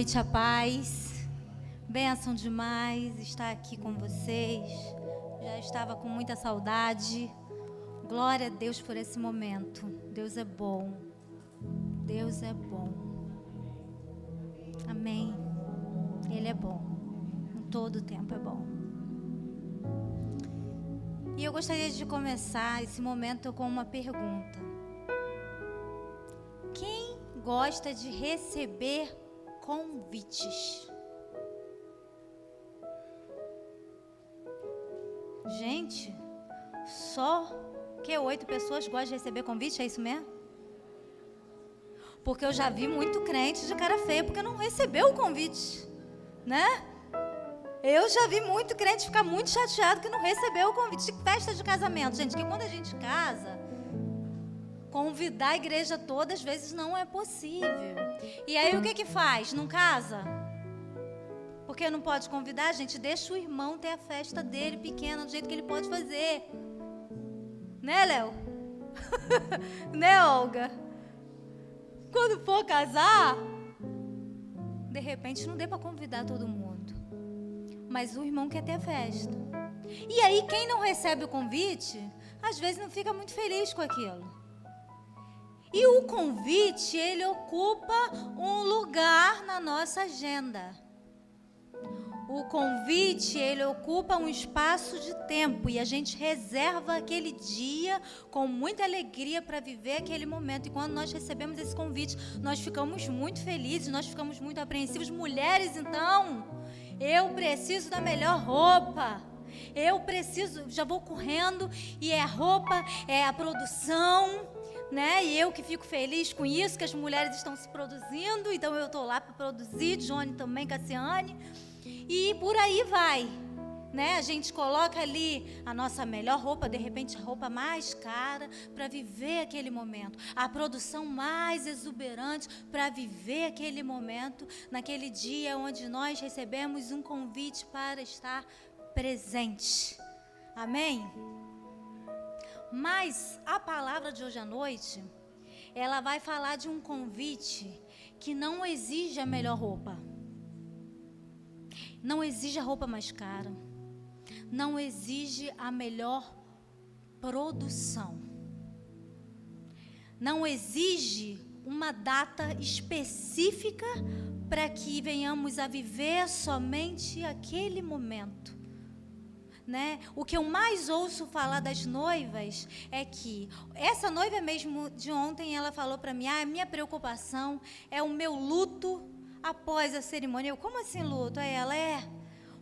noite, a paz. Bênção demais estar aqui com vocês. Já estava com muita saudade. Glória a Deus por esse momento. Deus é bom. Deus é bom. Amém. Ele é bom. Em todo o tempo é bom. E eu gostaria de começar esse momento com uma pergunta. Quem gosta de receber convites? Gente, só que 8 pessoas gostam de receber convite, é isso mesmo? Porque eu já vi muito crente de cara feia porque não recebeu o convite, né? Eu já vi muito crente ficar muito chateado que não recebeu o convite de festa de casamento. Gente, que quando a gente casa, convidar a igreja toda às vezes não é possível. E aí o que faz? Não casa? Porque não pode convidar, a gente deixa o irmão ter a festa dele pequena, do jeito que ele pode fazer. Né, Léo? Né, Olga? Quando for casar, de repente não dê para convidar todo mundo. Mas o irmão quer ter a festa. E aí quem não recebe o convite, às vezes não fica muito feliz com aquilo. E o convite, ele ocupa um lugar na nossa agenda. O convite, ele ocupa um espaço de tempo e a gente reserva aquele dia com muita alegria para viver aquele momento. E quando nós recebemos esse convite, nós ficamos muito felizes, nós ficamos muito apreensivos. Mulheres, então, eu preciso da melhor roupa. Eu preciso, já vou correndo e é a roupa, é a produção, né? E eu que fico feliz com isso, que as mulheres estão se produzindo, então eu estou lá para produzir, Johnny também, Cassiane. E por aí vai, né? A gente coloca ali a nossa melhor roupa, de repente a roupa mais cara, para viver aquele momento. A produção mais exuberante para viver aquele momento, naquele dia onde nós recebemos um convite para estar presente. Amém? Mas a palavra de hoje à noite, ela vai falar de um convite que não exige a melhor roupa. Não exige a roupa mais cara. Não exige a melhor produção. Não exige uma data específica para que venhamos a viver somente aquele momento. Né? O que eu mais ouço falar das noivas é que essa noiva mesmo de ontem, ela falou para mim, a minha preocupação é o meu luto após a cerimônia. Eu, como assim luto? Aí ela,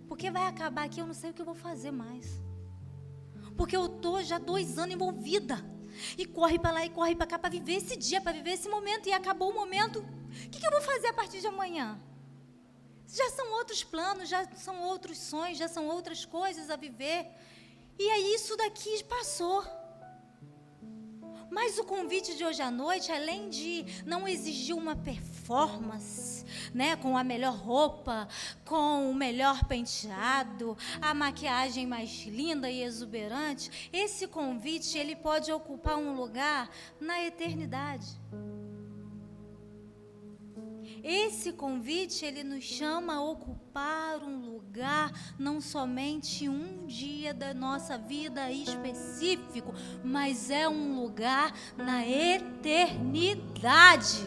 porque vai acabar aqui, eu não sei o que eu vou fazer mais. Porque eu estou já 2 anos envolvida. E corre para lá e corre para cá para viver esse dia, para viver esse momento. E acabou o momento. O que eu vou fazer a partir de amanhã? Já são outros planos, já são outros sonhos, já são outras coisas a viver. E aí isso daqui passou. Mas o convite de hoje à noite, além de não exigir uma performance, né, com a melhor roupa, com o melhor penteado, a maquiagem mais linda e exuberante, esse convite, ele pode ocupar um lugar na eternidade. Esse convite, ele nos chama a ocupar um lugar, não somente um dia da nossa vida específico, mas é um lugar na eternidade.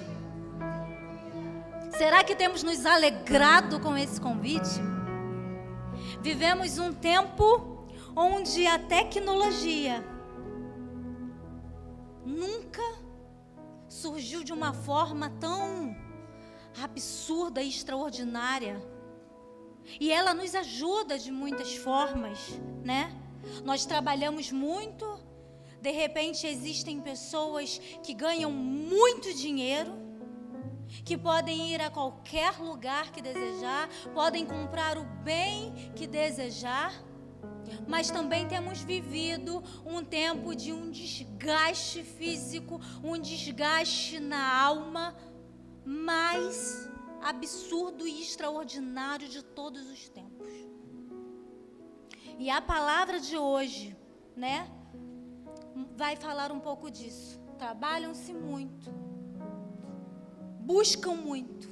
Será que temos nos alegrado com esse convite? Vivemos um tempo onde a tecnologia nunca surgiu de uma forma tão absurda e extraordinária. E ela nos ajuda de muitas formas, né? Nós trabalhamos muito, de repente existem pessoas que ganham muito dinheiro, que podem ir a qualquer lugar que desejar, podem comprar o bem que desejar, mas também temos vivido um tempo de um desgaste físico, um desgaste na alma, mais absurdo e extraordinário de todos os tempos. E a palavra de hoje, né, vai falar um pouco disso. Trabalham-se muito, buscam muito,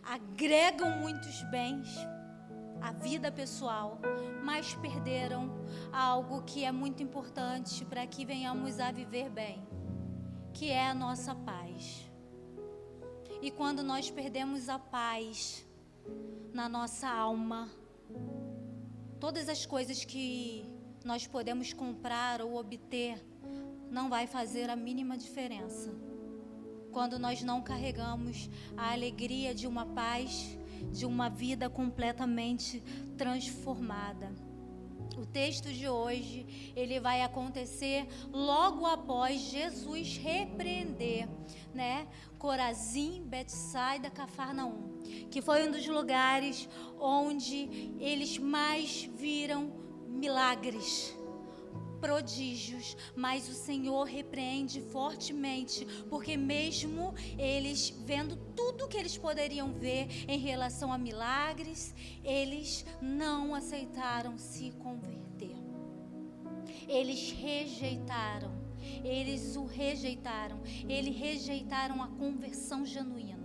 agregam muitos bens à vida pessoal, mas perderam algo que é muito importante para que venhamos a viver bem, que é a nossa paz. E quando nós perdemos a paz na nossa alma, todas as coisas que nós podemos comprar ou obter não vai fazer a mínima diferença. Quando nós não carregamos a alegria de uma paz, de uma vida completamente transformada. O texto de hoje, ele vai acontecer logo após Jesus repreender, Corazim, Betsaida, Cafarnaum, que foi um dos lugares onde eles mais viram milagres, prodígios, mas o Senhor repreende fortemente, porque mesmo eles vendo tudo que eles poderiam ver em relação a milagres, eles não aceitaram se converter. Eles rejeitaram, eles rejeitaram a conversão genuína.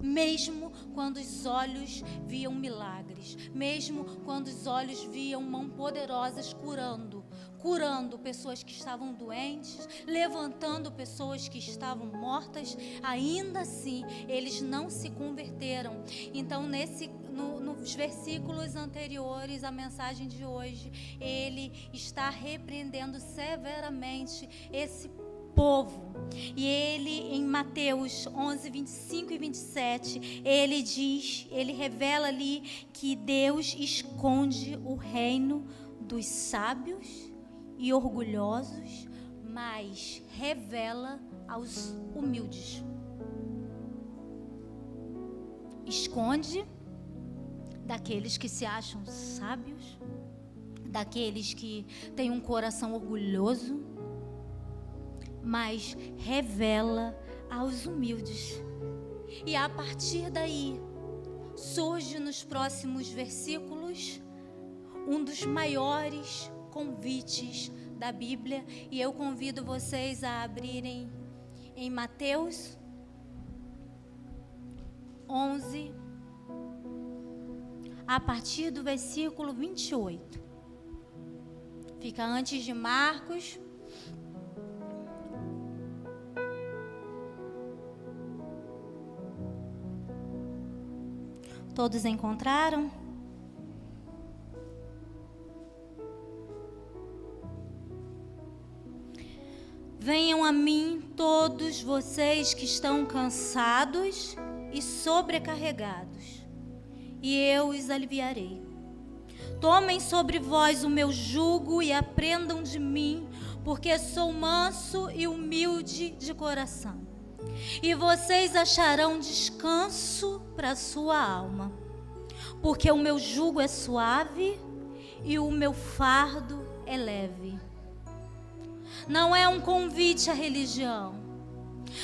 Mesmo quando os olhos viam milagres, mesmo quando os olhos viam mãos poderosas curando pessoas que estavam doentes, levantando pessoas que estavam mortas, ainda assim eles não se converteram. Então nos versículos anteriores à mensagem de hoje, ele está repreendendo severamente esse povo. E ele, em Mateus 11, 25 e 27, ele revela ali que Deus esconde o reino dos sábios e orgulhosos, mas revela aos humildes. Esconde daqueles que se acham sábios, daqueles que têm um coração orgulhoso, mas revela aos humildes. E a partir daí, surge nos próximos versículos um dos maiores convites da Bíblia, e eu convido vocês a abrirem em Mateus 11, a partir do versículo 28. Fica antes de Marcos. Todos encontraram? Venham a mim todos vocês que estão cansados e sobrecarregados, e eu os aliviarei. Tomem sobre vós o meu jugo e aprendam de mim, porque sou manso e humilde de coração. E vocês acharão descanso para a sua alma, porque o meu jugo é suave e o meu fardo é leve. Não é um convite à religião,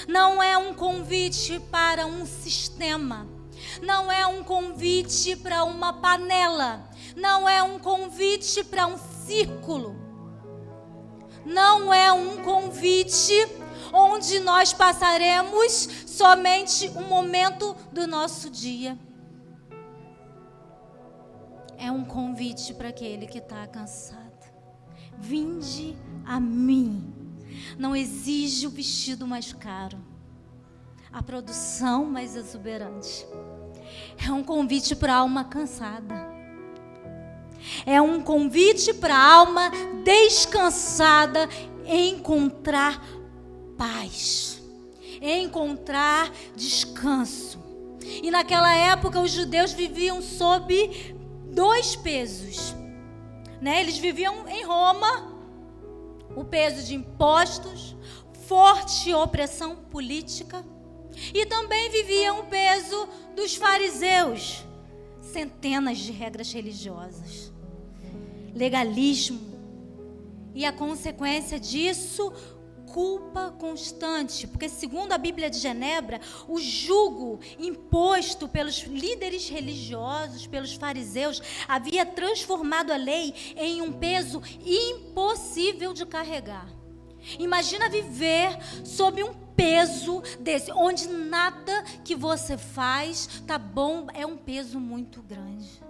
não é um convite para um sistema, não é um convite para uma panela, não é um convite para um círculo, não é um convite onde nós passaremos somente um momento do nosso dia. É um convite para aquele que está cansado. Vinde a mim. Não exige o vestido mais caro, a produção mais exuberante. É um convite para a alma cansada. É um convite para a alma descansada encontrar paz, encontrar descanso. E naquela época os judeus viviam sob dois pesos, Eles viviam em Roma, o peso de impostos, forte opressão política, e também viviam o peso dos fariseus, centenas de regras religiosas, legalismo, e a consequência disso, culpa constante, porque segundo a Bíblia de Genebra, o jugo imposto pelos líderes religiosos, pelos fariseus, havia transformado a lei em um peso impossível de carregar. Imagina viver sob um peso desse, onde nada que você faz tá bom, é um peso muito grande.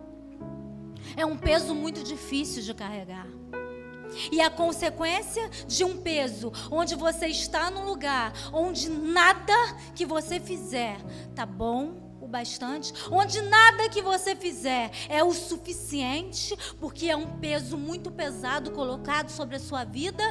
É um peso muito difícil de carregar. E a consequência de um peso, onde você está num lugar onde nada que você fizer tá bom o bastante, onde nada que você fizer é o suficiente, porque é um peso muito pesado colocado sobre a sua vida.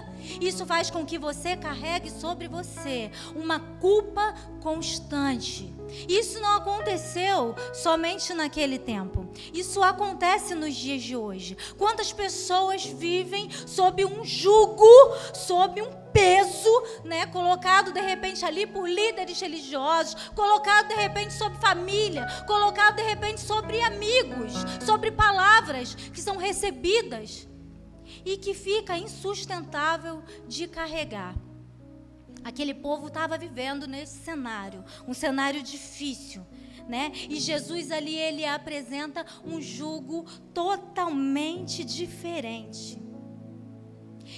Isso faz com que você carregue sobre você uma culpa constante. Isso não aconteceu somente naquele tempo. Isso acontece nos dias de hoje. Quantas pessoas vivem sob um jugo, sob um peso, né, colocado de repente ali por líderes religiosos, colocado de repente sobre família, colocado de repente sobre amigos, sobre palavras que são recebidas e que fica insustentável de carregar. Aquele povo estava vivendo nesse cenário, um cenário difícil, né? E Jesus ali, ele apresenta um jugo totalmente diferente.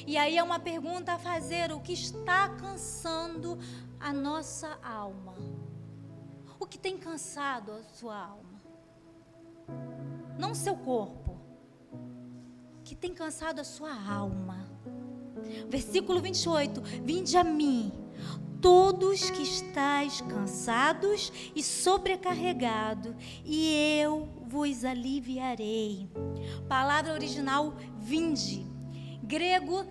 E aí é uma pergunta a fazer: o que está cansando a nossa alma? O que tem cansado a sua alma? Não o seu corpo. O que tem cansado a sua alma? Versículo 28. Vinde a mim, todos que estáis cansados e sobrecarregados, e eu vos aliviarei. Palavra original, vinde. Grego,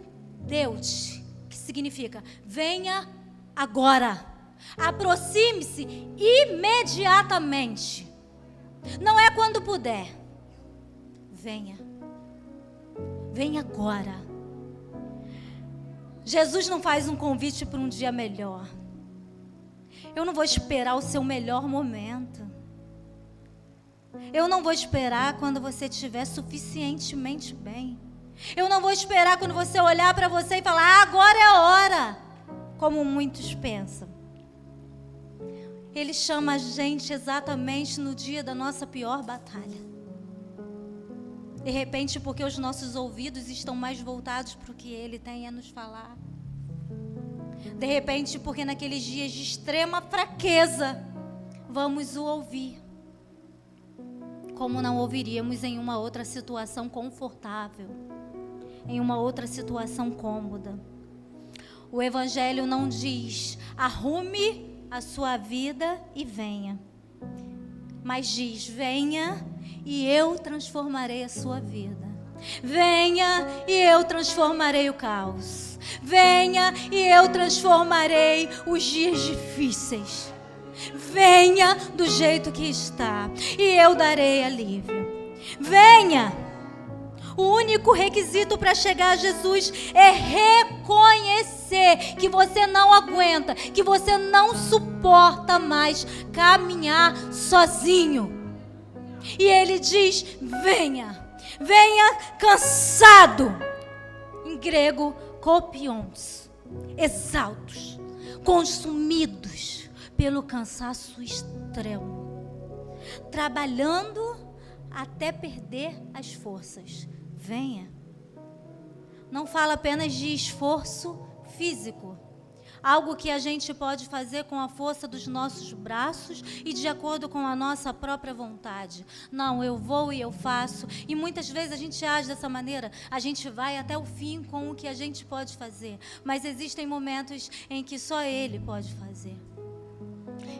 deute, que significa venha agora. Aproxime-se imediatamente. Não é quando puder. Venha. Venha agora. Jesus não faz um convite para um dia melhor. Eu não vou esperar o seu melhor momento. Eu não vou esperar quando você estiver suficientemente bem. Eu não vou esperar quando você olhar para você e falar: agora é a hora, como muitos pensam. Ele chama a gente exatamente no dia da nossa pior batalha. De repente, porque os nossos ouvidos estão mais voltados para o que Ele tem a nos falar. De repente, porque naqueles dias de extrema fraqueza, vamos o ouvir, como não ouviríamos em uma outra situação confortável, em uma outra situação cômoda. O Evangelho não diz: arrume a sua vida e venha, mas diz: venha e eu transformarei a sua vida. Venha e eu transformarei o caos. Venha e eu transformarei os dias difíceis. Venha do jeito que está e eu darei alívio. Venha. O único requisito para chegar a Jesus é reconhecer que você não aguenta, que você não suporta mais caminhar sozinho. E Ele diz: venha, venha cansado. Em grego, kopions, exaustos, consumidos pelo cansaço extremo, trabalhando até perder as forças. Venha. Não fala apenas de esforço físico, algo que a gente pode fazer com a força dos nossos braços e de acordo com a nossa própria vontade. Não, eu vou e eu faço. E muitas vezes a gente age dessa maneira, a gente vai até o fim com o que a gente pode fazer. Mas existem momentos em que só Ele pode fazer.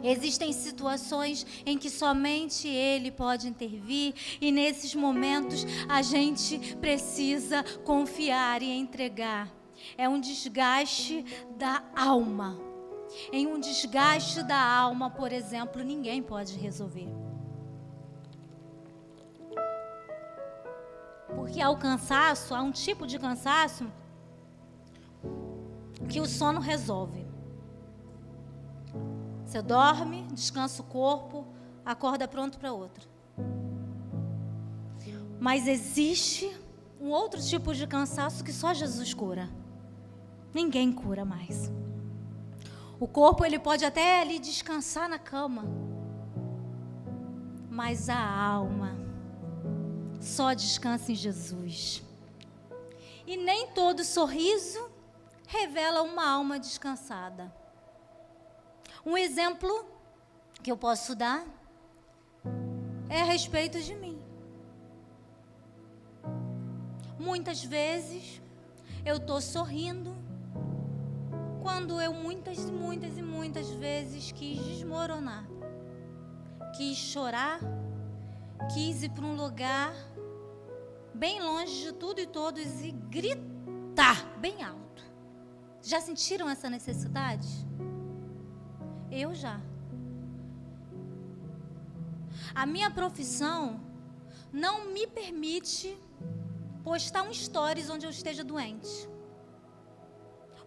Existem situações em que somente Ele pode intervir, e nesses momentos a gente precisa confiar e entregar. É um desgaste da alma. Em um desgaste da alma, por exemplo, ninguém pode resolver. Porque há o cansaço, há um tipo de cansaço que o sono resolve. Você dorme, descansa o corpo, acorda pronto para outra. Mas existe um outro tipo de cansaço que só Jesus cura. Ninguém cura mais. O corpo, ele pode até ali descansar na cama, mas a alma só descansa em Jesus. E nem todo sorriso revela uma alma descansada. Um exemplo que eu posso dar é a respeito de mim. Muitas vezes eu estou sorrindo quando eu muitas vezes quis desmoronar, quis chorar, quis ir para um lugar bem longe de tudo e todos e gritar bem alto. Já sentiram essa necessidade? Eu já. A minha profissão não me permite postar um stories onde eu esteja doente.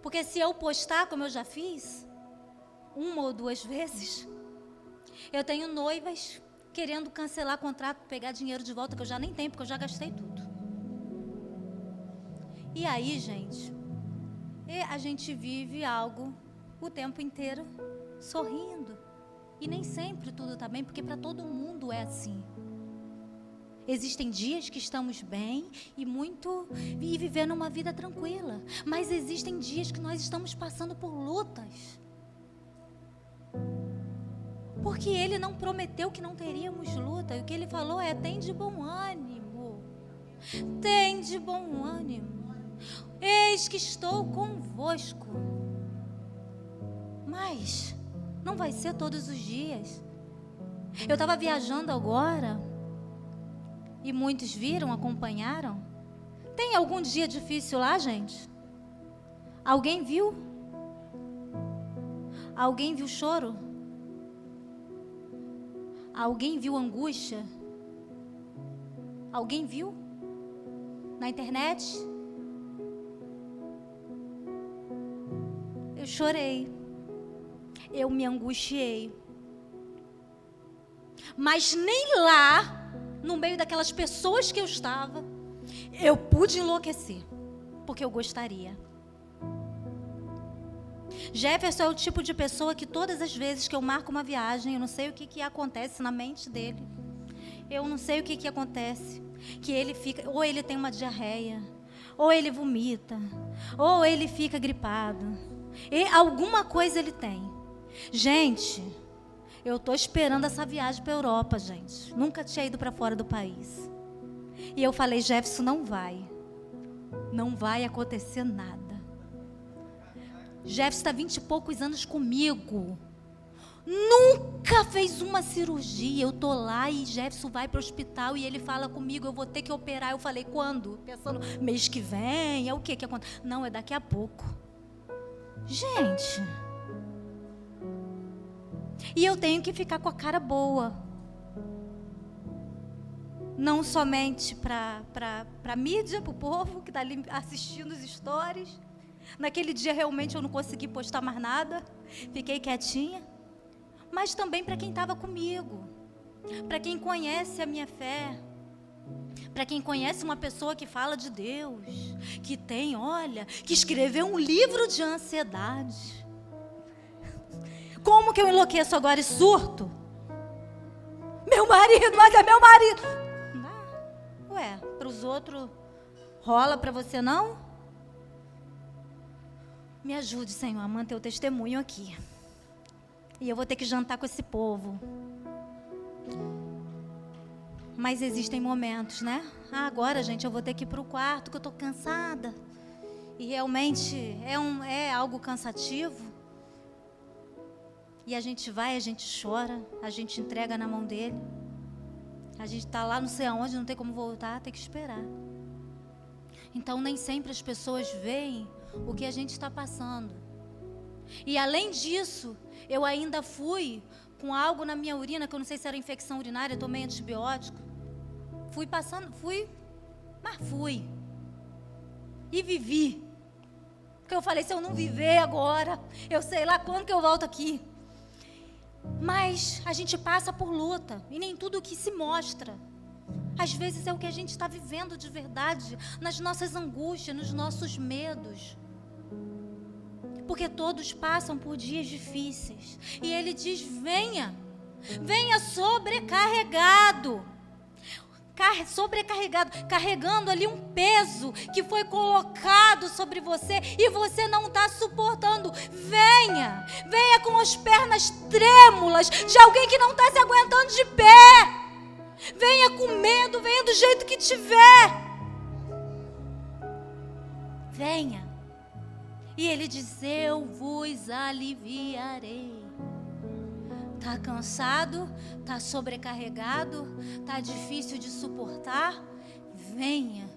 Porque se eu postar, como eu já fiz, 1 ou 2 vezes, eu tenho noivas querendo cancelar contrato, pegar dinheiro de volta, que eu já nem tenho, porque eu já gastei tudo. E aí, gente, a gente vive algo o tempo inteiro sorrindo. E nem sempre tudo está bem, porque para todo mundo é assim. Existem dias que estamos bem e vivendo uma vida tranquila. Mas existem dias que nós estamos passando por lutas. Porque Ele não prometeu que não teríamos luta. E o que Ele falou é: tem de bom ânimo. Tem de bom ânimo. Eis que estou convosco. Mas não vai ser todos os dias. Eu estava viajando agora e muitos viram, acompanharam. Tem algum dia difícil lá, gente? Alguém viu? Alguém viu choro? Alguém viu angústia? Alguém viu? Na internet? Eu chorei. Eu me angustiei. Mas nem lá, no meio daquelas pessoas que eu estava, eu pude enlouquecer, porque eu gostaria. Jefferson é o tipo de pessoa que todas as vezes que eu marco uma viagem, eu não sei o que acontece na mente dele. Eu não sei o que acontece. Que ele fica, ou ele tem uma diarreia, ou ele vomita, ou ele fica gripado. E alguma coisa ele tem. Gente, eu estou esperando essa viagem para a Europa, gente. Nunca tinha ido para fora do país. E eu falei: Jefferson, não vai acontecer nada. Jefferson está 20 e poucos anos comigo. Nunca fez uma cirurgia. Eu estou lá e Jefferson vai para o hospital e ele fala comigo: eu vou ter que operar. Eu falei: quando? Pensando, mês que vem, é o que acontece? Não, é daqui a pouco. Gente, e eu tenho que ficar com a cara boa. Não somente para a mídia, para o povo que está ali assistindo os stories. Naquele dia realmente eu não consegui postar mais nada. Fiquei quietinha. Mas também para quem estava comigo. Para quem conhece a minha fé. Para quem conhece uma pessoa que fala de Deus. Que tem, olha, que escreveu um livro de ansiedade. Como que eu enlouqueço agora e surto? Meu marido, mas é meu marido. Não. Ué, para os outros rola, para você não? Me ajude, Senhor, a manter o testemunho aqui. E eu vou ter que jantar com esse povo. Mas existem momentos, né? Agora, gente, eu vou ter que ir para o quarto, que eu estou cansada. E realmente é algo cansativo. E a gente vai, a gente chora, a gente entrega na mão dele. A gente está lá não sei aonde, não tem como voltar, tem que esperar. Então nem sempre as pessoas veem o que a gente está passando. E além disso, eu ainda fui com algo na minha urina, que eu não sei se era infecção urinária, tomei antibiótico. Fui. E vivi. Porque eu falei: se eu não viver agora, eu sei lá quando que eu volto aqui. Mas a gente passa por luta, e nem tudo o que se mostra. Às vezes é o que a gente está vivendo de verdade, nas nossas angústias, nos nossos medos. Porque todos passam por dias difíceis. E Ele diz: venha sobrecarregado. sobrecarregado, carregando ali um peso que foi colocado sobre você e você não está suportando. Venha com as pernas trêmulas de alguém que não está se aguentando de pé. Venha com medo, venha do jeito que tiver. Venha. E ele diz: eu vos aliviarei. Está cansado? Está sobrecarregado? Está difícil de suportar? Venha,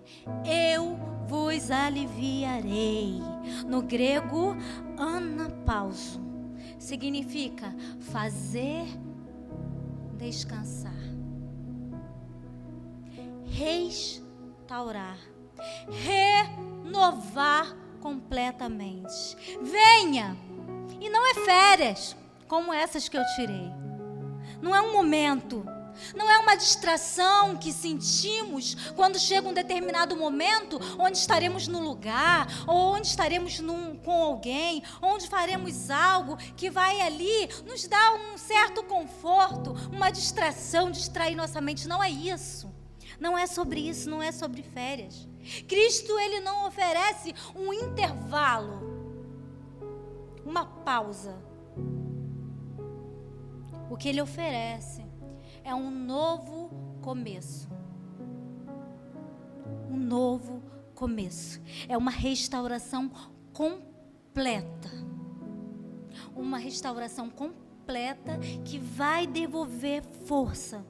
eu vos aliviarei. No grego, anapauso significa fazer descansar, restaurar, renovar completamente. Venha, e não é férias como essas que eu tirei. Não é um momento, não é uma distração que sentimos quando chega um determinado momento onde estaremos no lugar, ou onde estaremos com alguém, onde faremos algo que vai ali nos dar um certo conforto, uma distração, distrair nossa mente. Não é isso. Não é sobre isso, não é sobre férias. Cristo, ele não oferece um intervalo, uma pausa. O que ele oferece é um novo começo. Um novo começo. É uma restauração completa. Uma restauração completa que vai devolver força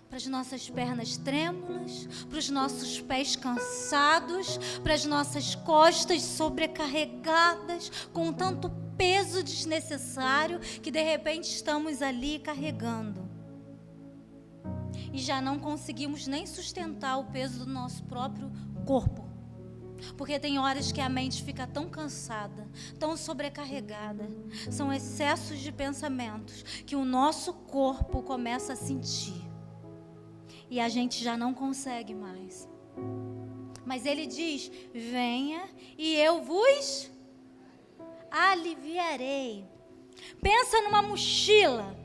para as nossas pernas trêmulas, para os nossos pés cansados, para as nossas costas sobrecarregadas com tanto peso desnecessário que de repente estamos ali carregando. E já não conseguimos nem sustentar o peso do nosso próprio corpo. Porque tem horas que a mente fica tão cansada, tão sobrecarregada. São excessos de pensamentos que o nosso corpo começa a sentir. E a gente já não consegue mais. Mas ele diz: venha e eu vos aliviarei. Pensa numa mochila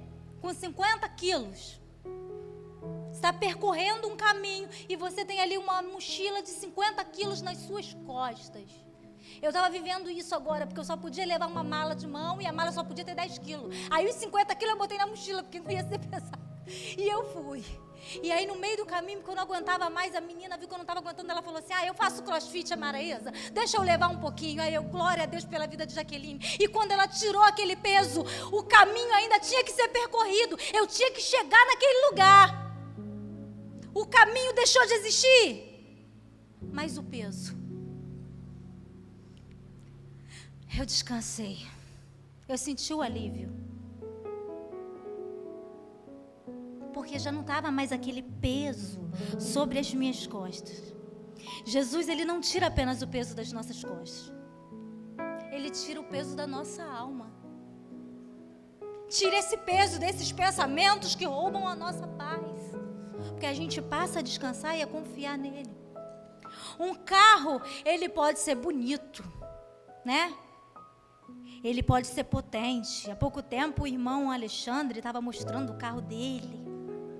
com 50 quilos. Você está percorrendo um caminho e você tem ali uma mochila de 50 quilos nas suas costas. Eu estava vivendo isso agora, porque eu só podia levar uma mala de mão e a mala só podia ter 10 quilos. Aí os 50 quilos eu botei na mochila, porque não ia ser pesado. E eu fui. E aí no meio do caminho, que eu não aguentava mais, a menina viu que eu não estava aguentando, ela falou assim: eu faço crossfit, Maraísa, deixa eu levar um pouquinho. Aí eu, glória a Deus pela vida de Jaqueline. E quando ela tirou aquele peso, o caminho ainda tinha que ser percorrido. Eu tinha que chegar naquele lugar. O caminho deixou de existir, mas o peso. Eu descansei. Eu senti o alívio. Porque já não estava mais aquele peso sobre as minhas costas. Jesus, ele não tira apenas o peso das nossas costas. Ele tira o peso da nossa alma. Tira esse peso desses pensamentos que roubam a nossa paz. Porque a gente passa a descansar e a confiar nele. Um carro, ele pode ser bonito, né? Ele pode ser potente. Há pouco tempo o irmão Alexandre estava mostrando o carro dele.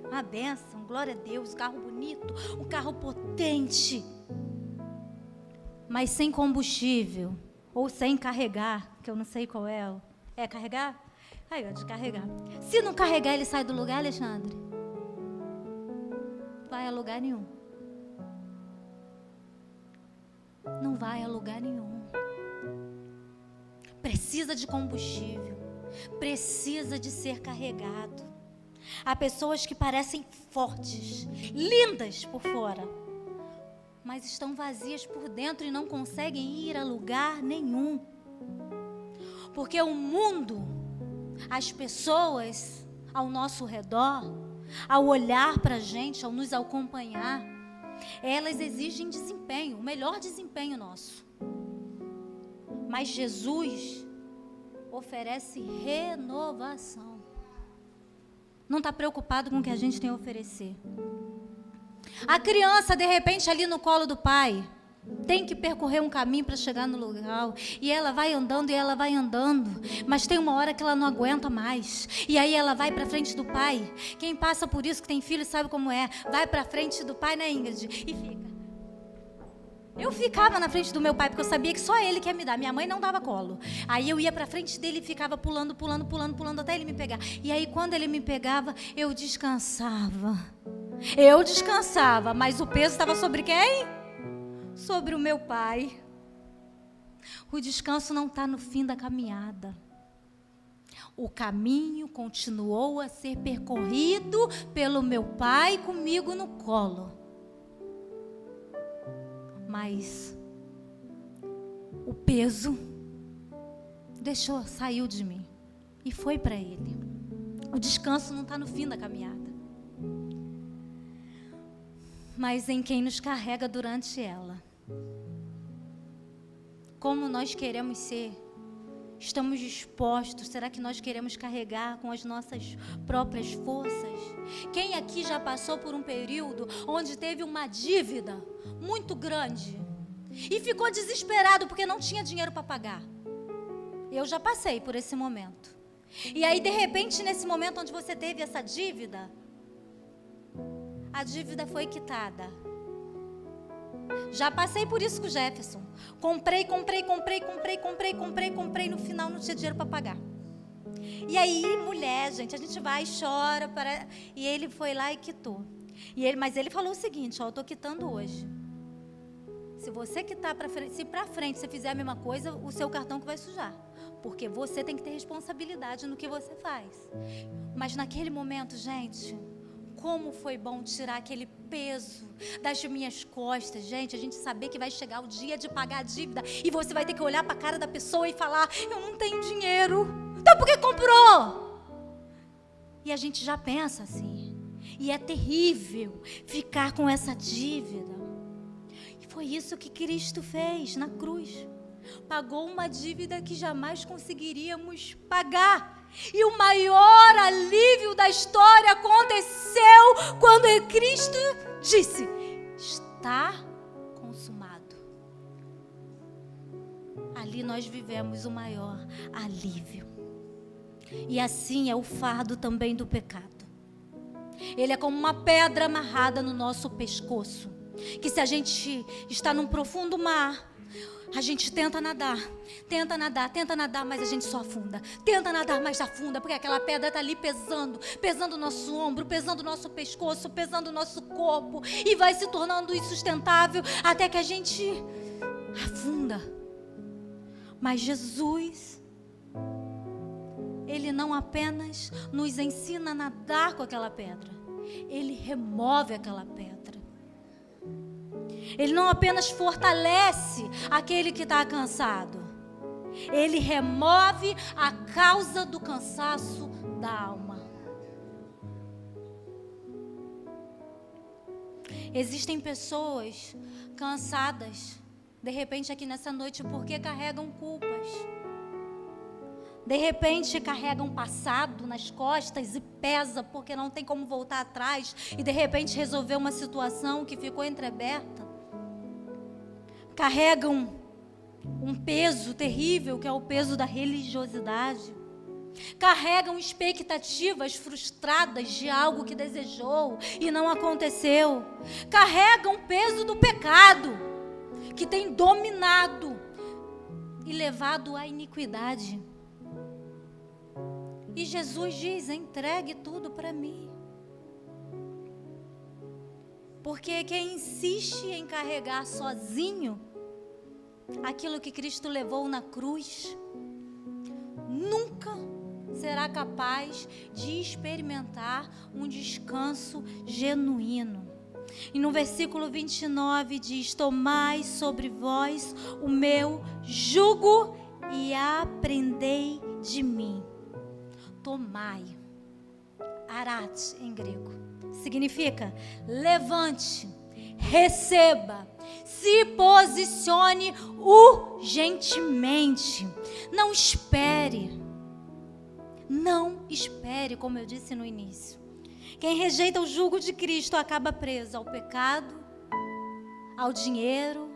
Uma bênção, glória a Deus, um carro bonito, um carro potente. Mas sem combustível, ou sem carregar, que eu não sei qual é. É carregar? Aí, ó, descarregar. Se não carregar, ele sai do lugar, Alexandre? Vai a lugar nenhum. Não vai a lugar nenhum. Precisa de combustível. Precisa de ser carregado. Há pessoas que parecem fortes, lindas por fora, mas estão vazias por dentro e não conseguem ir a lugar nenhum. Porque o mundo, as pessoas ao nosso redor, ao olhar para a gente, ao nos acompanhar, elas exigem desempenho, o melhor desempenho nosso. Mas Jesus oferece renovação. Não está preocupado com o que a gente tem a oferecer. A criança, de repente, ali no colo do pai, tem que percorrer um caminho para chegar no lugar. E ela vai andando, mas tem uma hora que ela não aguenta mais. E aí ela vai para frente do pai. Quem passa por isso, que tem filho, sabe como é. Vai para frente do pai, né, Ingrid? E fica. Eu ficava na frente do meu pai, porque eu sabia que só ele quer me dar. Minha mãe não dava colo. Aí eu ia para frente dele e ficava pulando, até ele me pegar. E aí quando ele me pegava, eu descansava. Mas o peso estava sobre quem? Sobre o meu pai. O descanso não está no fim da caminhada. O caminho continuou a ser percorrido pelo meu pai comigo no colo. Mas o peso saiu de mim e foi para ele. O descanso não está no fim da caminhada, mas em quem nos carrega durante ela. Como nós queremos ser? Estamos dispostos? Será que nós queremos carregar com as nossas próprias forças? Quem aqui já passou por um período onde teve uma dívida muito grande e ficou desesperado porque não tinha dinheiro para pagar? Eu já passei por esse momento. E aí, de repente, nesse momento onde você teve essa dívida, a dívida foi quitada. Já passei por isso com o Jefferson. Comprei. No final não tinha dinheiro para pagar. E aí, mulher, gente, a gente vai e chora. E ele foi lá e quitou. Mas ele falou o seguinte: eu estou quitando hoje. Se você quitar para frente, se para frente você fizer a mesma coisa, o seu cartão que vai sujar. Porque você tem que ter responsabilidade no que você faz. Mas naquele momento, gente, como foi bom tirar aquele peso das minhas costas. Gente, a gente saber que vai chegar o dia de pagar a dívida e você vai ter que olhar para a cara da pessoa e falar: eu não tenho dinheiro. Então por que comprou? E a gente já pensa assim. E é terrível ficar com essa dívida. E foi isso que Cristo fez na cruz. Pagou uma dívida que jamais conseguiríamos pagar. E o maior alívio da história aconteceu quando Cristo disse: está consumado. Ali nós vivemos o maior alívio. E assim é o fardo também do pecado. Ele é como uma pedra amarrada no nosso pescoço, que se a gente está num profundo mar, a gente tenta nadar, mas a gente só afunda. Tenta nadar, mas afunda, porque aquela pedra está ali pesando o nosso ombro, pesando o nosso pescoço, pesando o nosso corpo, e vai se tornando insustentável até que a gente afunda. Mas Jesus, Ele não apenas nos ensina a nadar com aquela pedra, Ele remove aquela pedra. Ele não apenas fortalece aquele que está cansado, Ele remove a causa do cansaço da alma. Existem pessoas cansadas, de repente aqui nessa noite, porque carregam culpas. De repente carregam passado nas costas e pesa porque não tem como voltar atrás e de repente resolver uma situação que ficou entreaberta. Carregam um peso terrível, que é o peso da religiosidade. Carregam expectativas frustradas de algo que desejou e não aconteceu. Carregam o peso do pecado, que tem dominado e levado à iniquidade. E Jesus diz: entregue tudo para mim. Porque quem insiste em carregar sozinho aquilo que Cristo levou na cruz, nunca será capaz de experimentar um descanso genuíno. E no versículo 29 diz: tomai sobre vós o meu jugo e aprendei de mim. Tomai, arat em grego, significa levante, receba, se posicione urgentemente. Não espere, como eu disse no início. Quem rejeita o jugo de Cristo acaba preso ao pecado, ao dinheiro,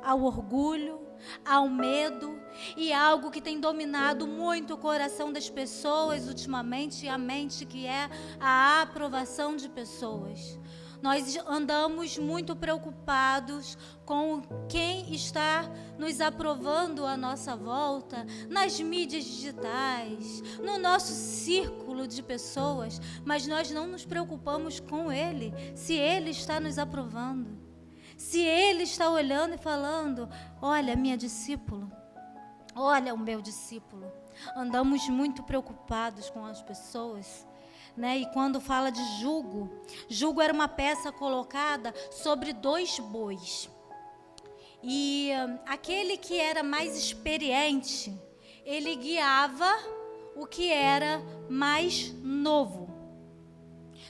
ao orgulho, ao medo, e algo que tem dominado muito o coração das pessoas ultimamente, e a mente, que é a aprovação de pessoas. Nós andamos muito preocupados com quem está nos aprovando à nossa volta, nas mídias digitais, no nosso círculo de pessoas, mas nós não nos preocupamos com Ele, se Ele está nos aprovando, se Ele está olhando e falando: olha, minha discípula, olha o meu discípulo. Andamos muito preocupados com as pessoas, né? E quando fala de jugo era uma peça colocada sobre 2 bois. E aquele que era mais experiente, ele guiava o que era mais novo.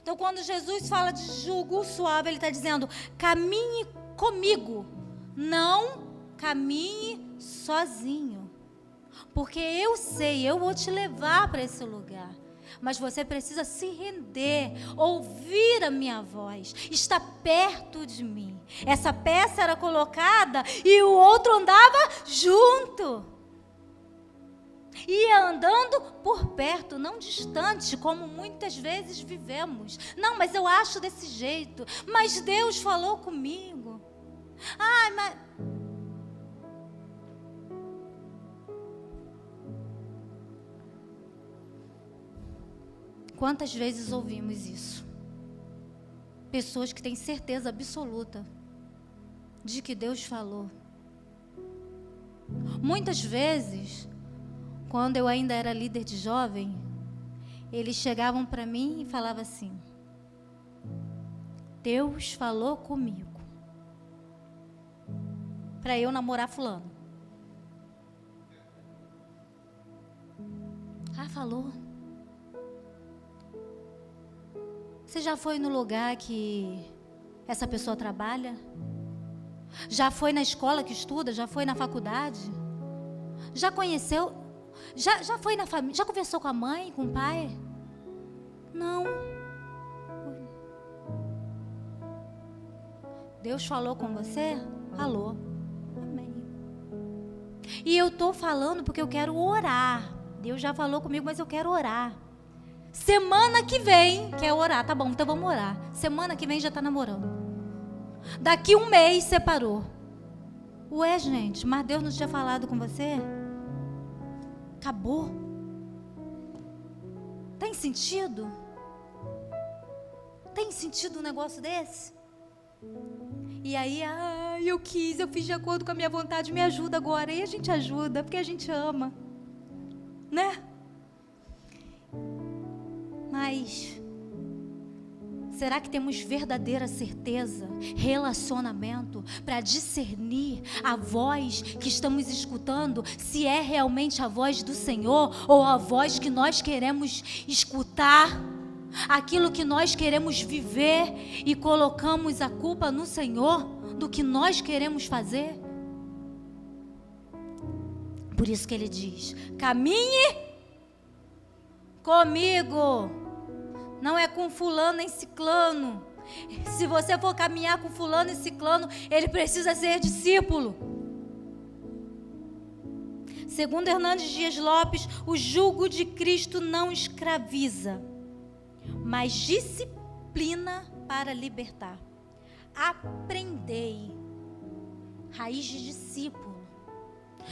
Então, quando Jesus fala de jugo suave, ele está dizendo: caminhe comigo, não caminhe sozinho. Porque eu sei, eu vou te levar para esse lugar. Mas você precisa se render, ouvir a minha voz, estar perto de mim. Essa peça era colocada e o outro andava junto. Ia andando por perto, não distante, como muitas vezes vivemos. Não, mas eu acho desse jeito. Mas Deus falou comigo. Ai, mas... Quantas vezes ouvimos isso? Pessoas que têm certeza absoluta de que Deus falou. Muitas vezes, quando eu ainda era líder de jovem, eles chegavam para mim e falavam assim: Deus falou comigo para eu namorar fulano. Ah, falou. Você já foi no lugar que essa pessoa trabalha? Já foi na escola que estuda? Já foi na faculdade? Já conheceu? Já foi na família? Já conversou com a mãe, com o pai? Não. Deus falou com você? Falou. Amém. E eu estou falando porque eu quero orar. Deus já falou comigo, mas eu quero orar. Semana que vem, quer orar, tá bom, então vamos orar. Semana que vem já está namorando. Daqui 1 mês separou. Ué, gente, mas Deus não tinha falado com você? Acabou. Tem sentido? Tem sentido um negócio desse? E aí, eu fiz de acordo com a minha vontade, me ajuda agora. E a gente ajuda, porque a gente ama, né? Mas será que temos verdadeira certeza, relacionamento, para discernir a voz que estamos escutando, se é realmente a voz do Senhor ou a voz que nós queremos escutar, aquilo que nós queremos viver e colocamos a culpa no Senhor do que nós queremos fazer? Por isso que ele diz: caminhe comigo. Não é com fulano nem ciclano. Se você for caminhar com fulano e ciclano, ele precisa ser discípulo. Segundo Hernandes Dias Lopes, o jugo de Cristo não escraviza, mas disciplina para libertar. Aprendei. Raiz de discípulo.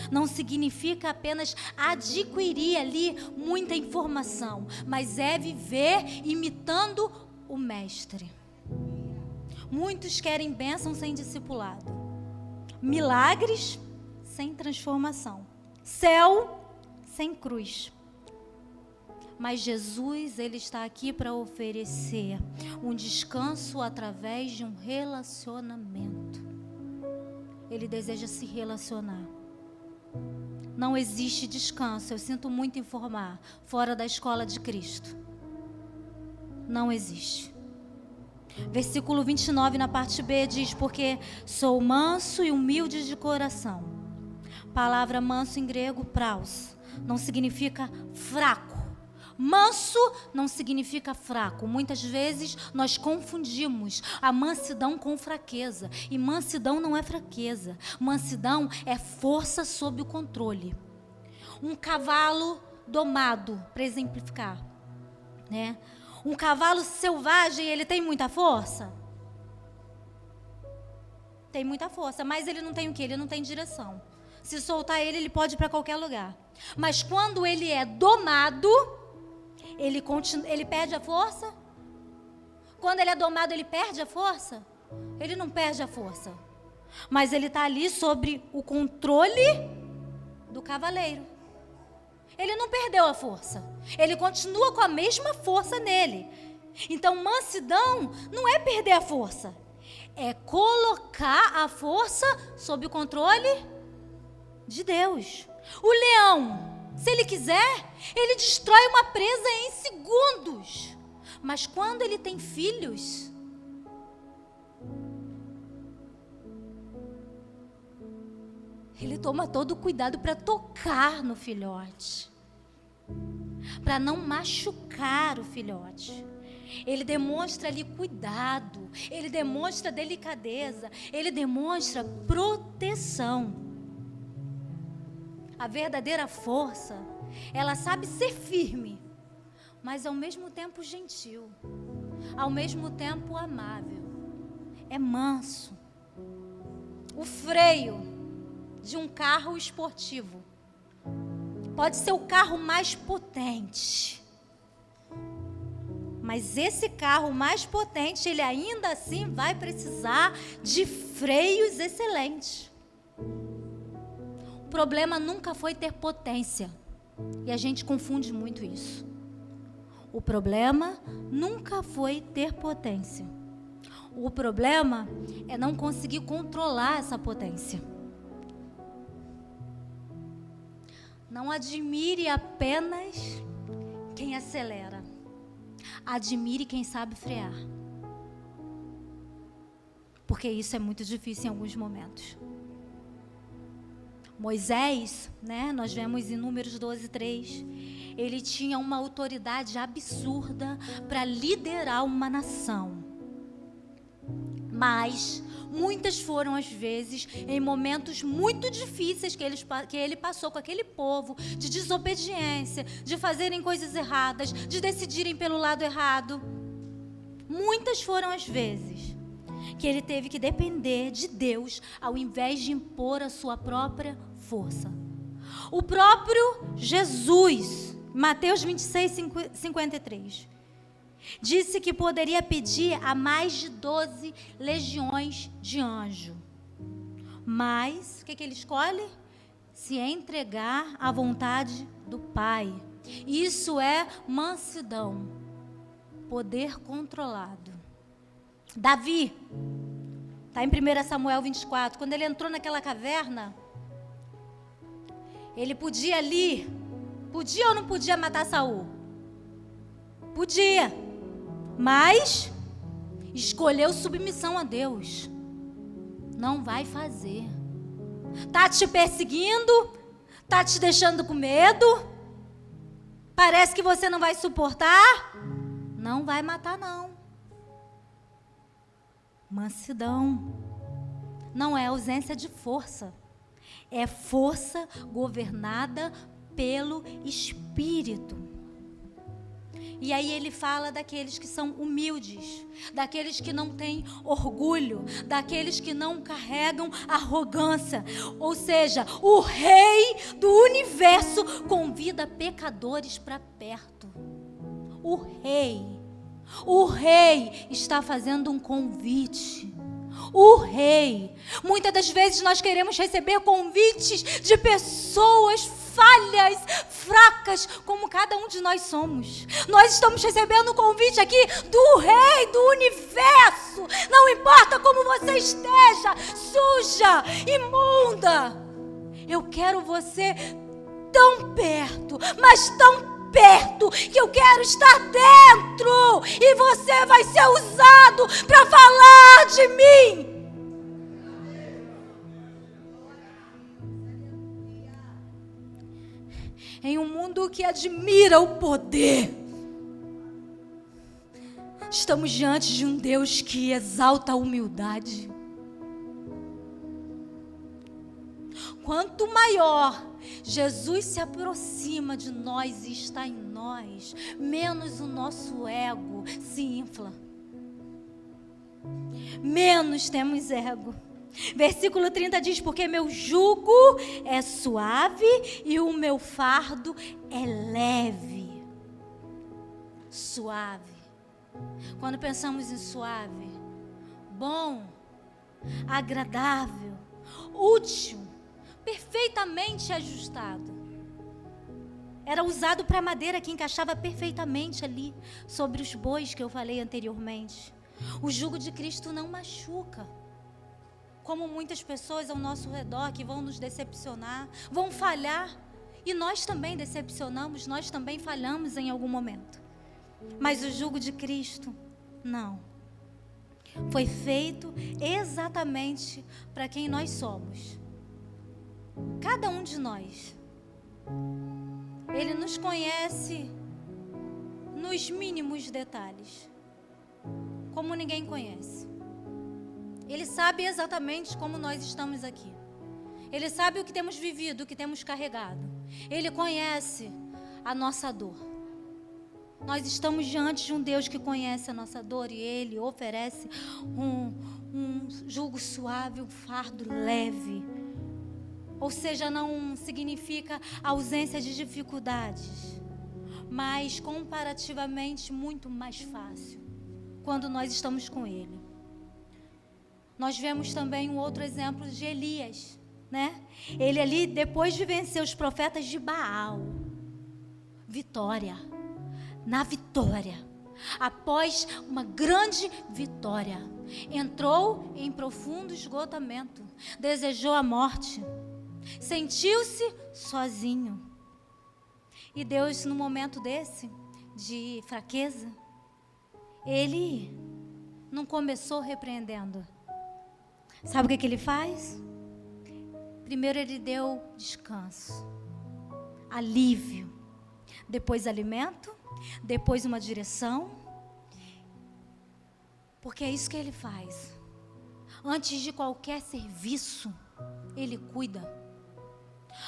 Não significa apenas adquirir ali muita informação, mas é viver imitando o mestre. Muitos querem bênção sem discipulado, milagres sem transformação, céu sem cruz. Mas Jesus, ele está aqui para oferecer um descanso através de um relacionamento. Ele deseja se relacionar. Não existe descanso, eu sinto muito informar, fora da escola de Cristo. Não existe. Versículo 29 na parte B diz: porque sou manso e humilde de coração. Palavra manso em grego, praus, não significa fraco, Manso não significa fraco. Muitas vezes nós confundimos a mansidão com fraqueza. E mansidão não é fraqueza. Mansidão é força sob o controle. Um cavalo domado, para exemplificar, né? Um cavalo selvagem, ele tem muita força? Tem muita força, mas ele não tem o quê? Ele não tem direção. Se soltar ele, ele pode ir para qualquer lugar. Mas quando ele é domado, ele perde a força? Quando ele é domado, ele perde a força? Ele não perde a força. Mas ele está ali sobre o controle do cavaleiro. Ele não perdeu a força. Ele continua com a mesma força nele. Então, mansidão não é perder a força. É colocar a força sob o controle de Deus. O leão, se ele quiser, ele destrói uma presa em segundos. Mas quando ele tem filhos, ele toma todo o cuidado para tocar no filhote, para não machucar o filhote. Ele demonstra ali cuidado, ele demonstra delicadeza, ele demonstra proteção. A verdadeira força, ela sabe ser firme, mas ao mesmo tempo gentil, ao mesmo tempo amável. É manso. O freio de um carro esportivo pode ser o carro mais potente, mas esse carro mais potente, ele ainda assim vai precisar de freios excelentes. O problema nunca foi ter potência, e a gente confunde muito isso. O problema nunca foi ter potência. O problema é não conseguir controlar essa potência. Não admire apenas quem acelera. Admire quem sabe frear. Porque isso é muito difícil em alguns momentos. Moisés, né, nós vemos em Números 12:3, ele tinha uma autoridade absurda para liderar uma nação. Mas muitas foram as vezes, em momentos muito difíceis que ele passou com aquele povo, de desobediência, de fazerem coisas erradas, de decidirem pelo lado errado. Muitas foram as vezes que ele teve que depender de Deus, ao invés de impor a sua própria força. O próprio Jesus, Mateus 26:53, disse que poderia pedir a mais de 12 legiões de anjo. Mas, o que ele escolhe? Se entregar à vontade do Pai. Isso é mansidão, poder controlado. Davi, está em 1 Samuel 24, quando ele entrou naquela caverna, ele podia ou não podia matar Saul? Podia. Mas escolheu submissão a Deus. Não vai fazer. Tá te perseguindo? Tá te deixando com medo? Parece que você não vai suportar? Não vai matar, não. Mansidão não é ausência de força. É força governada pelo Espírito. E aí ele fala daqueles que são humildes, daqueles que não têm orgulho, daqueles que não carregam arrogância. Ou seja, o Rei do Universo convida pecadores para perto. O Rei está fazendo um convite. O Rei. Muitas das vezes nós queremos receber convites de pessoas falhas, fracas, como cada um de nós somos. Nós estamos recebendo um convite aqui do Rei do Universo. Não importa como você esteja, suja, imunda. Eu quero você tão perto, mas tão perto, que eu quero estar dentro. E você vai ser usado para falar de mim. Em um mundo mundo que admira o poder. Estamos diante de um Deus que exalta a humildade. Quanto maior Jesus se aproxima de nós e está em nós, menos o nosso ego se infla. Menos temos ego. Versículo 30 diz: porque meu jugo é suave e o meu fardo é leve. Suave. Quando pensamos em suave, bom, agradável, útil, perfeitamente ajustado. Era usado para madeira que encaixava perfeitamente ali sobre os bois que eu falei anteriormente. O jugo de Cristo não machuca, como muitas pessoas ao nosso redor que vão nos decepcionar, vão falhar. E nós também decepcionamos, nós também falhamos em algum momento. Mas o jugo de Cristo, não. Foi feito exatamente para quem nós somos. Cada um de nós. Ele nos conhece nos mínimos detalhes, como ninguém conhece. Ele sabe exatamente como nós estamos aqui. Ele sabe o que temos vivido, o que temos carregado. Ele conhece a nossa dor. Nós estamos diante de um Deus que conhece a nossa dor e Ele oferece um jugo suave, um fardo leve. Ou seja, não significa ausência de dificuldades, mas comparativamente muito mais fácil quando nós estamos com Ele. Nós vemos também um outro exemplo de Elias, né? Ele ali, depois de vencer os profetas de Baal, vitória, na vitória, após uma grande vitória, entrou em profundo esgotamento, desejou a morte, sentiu-se sozinho. E Deus, no momento desse, de fraqueza, Ele não começou repreendendo. Sabe o que Ele faz? Primeiro Ele deu descanso, alívio, depois alimento, depois uma direção. Porque é isso que Ele faz. Antes de qualquer serviço, Ele cuida.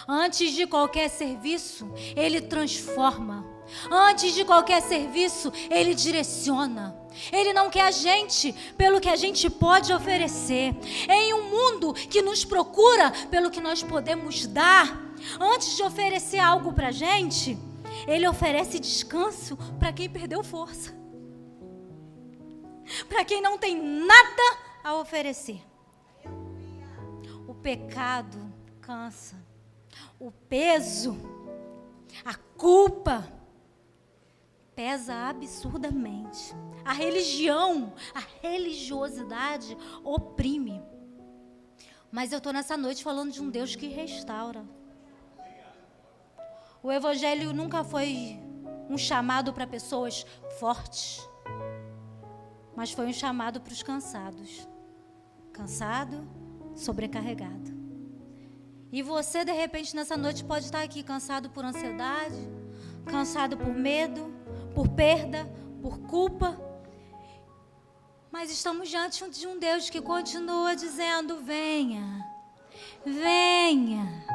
Antes de qualquer serviço, Ele transforma. Antes de qualquer serviço, Ele direciona. Ele não quer a gente pelo que a gente pode oferecer. Em um mundo que nos procura pelo que nós podemos dar, antes de oferecer algo para a gente, Ele oferece descanso para quem perdeu força, para quem não tem nada a oferecer. O pecado cansa. O peso, a culpa, pesa absurdamente. A religião, a religiosidade oprime. Mas eu estou nessa noite falando de um Deus que restaura. O Evangelho nunca foi um chamado para pessoas fortes, mas foi um chamado para os cansados. Cansado, sobrecarregado. E você, de repente, nessa noite pode estar aqui cansado por ansiedade, cansado por medo, por perda, por culpa. Mas estamos diante de um Deus que continua dizendo: venha, venha.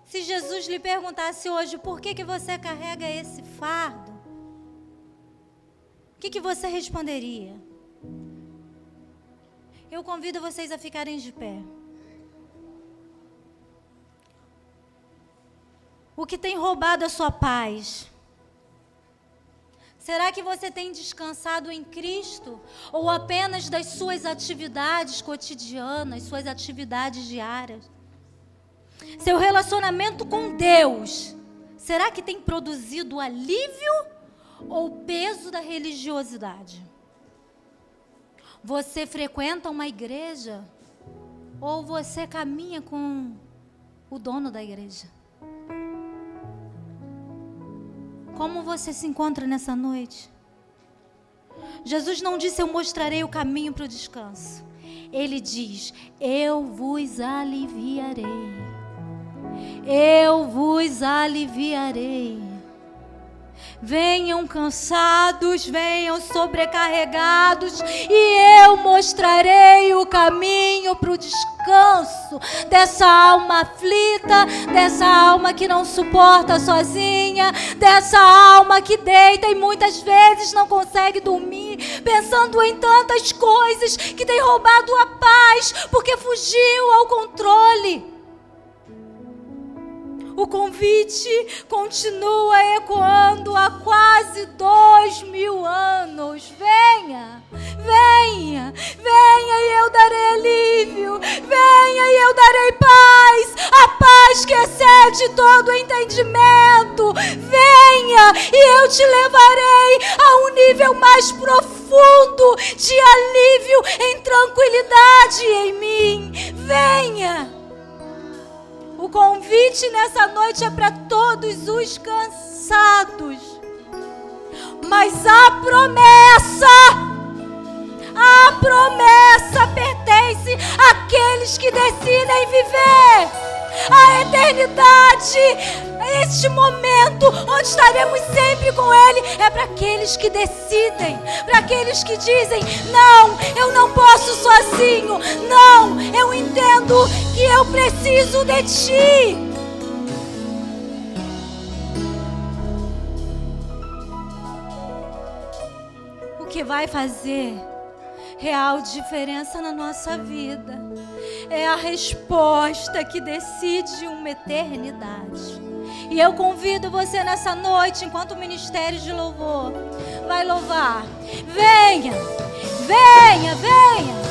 Se Jesus lhe perguntasse hoje por que você carrega esse fardo, o que você responderia? Eu convido vocês a ficarem de pé. O que tem roubado a sua paz? Será que você tem descansado em Cristo? Ou apenas das suas atividades cotidianas, suas atividades diárias? Seu relacionamento com Deus, será que tem produzido alívio ou peso da religiosidade? Você frequenta uma igreja ou você caminha com o dono da igreja? Como você se encontra nessa noite? Jesus não disse: eu mostrarei o caminho para o descanso. Ele diz: eu vos aliviarei. eu vos aliviarei. Venham cansados, venham sobrecarregados, e eu mostrarei o caminho para o descanso dessa alma aflita, dessa alma que não suporta sozinha, dessa alma que deita e muitas vezes não consegue dormir, pensando em tantas coisas que tem roubado a paz, porque fugiu ao controle. O convite continua ecoando há quase 2000 anos. Venha, venha, venha e eu darei alívio. Venha e eu darei paz, a paz que excede todo entendimento. Venha e eu te levarei a um nível mais profundo de alívio em tranquilidade em mim. Venha. O convite nessa noite é para todos os cansados. Mas a promessa pertence àqueles que decidem viver a eternidade. Este momento onde estaremos sempre com Ele é para aqueles que decidem, para aqueles que dizem: não, eu não posso sozinho, não, eu entendo que eu preciso de Ti. O que vai fazer real diferença na nossa vida é a resposta que decide uma eternidade. E eu convido você nessa noite, enquanto o ministério de louvor vai louvar, venha, venha, venha.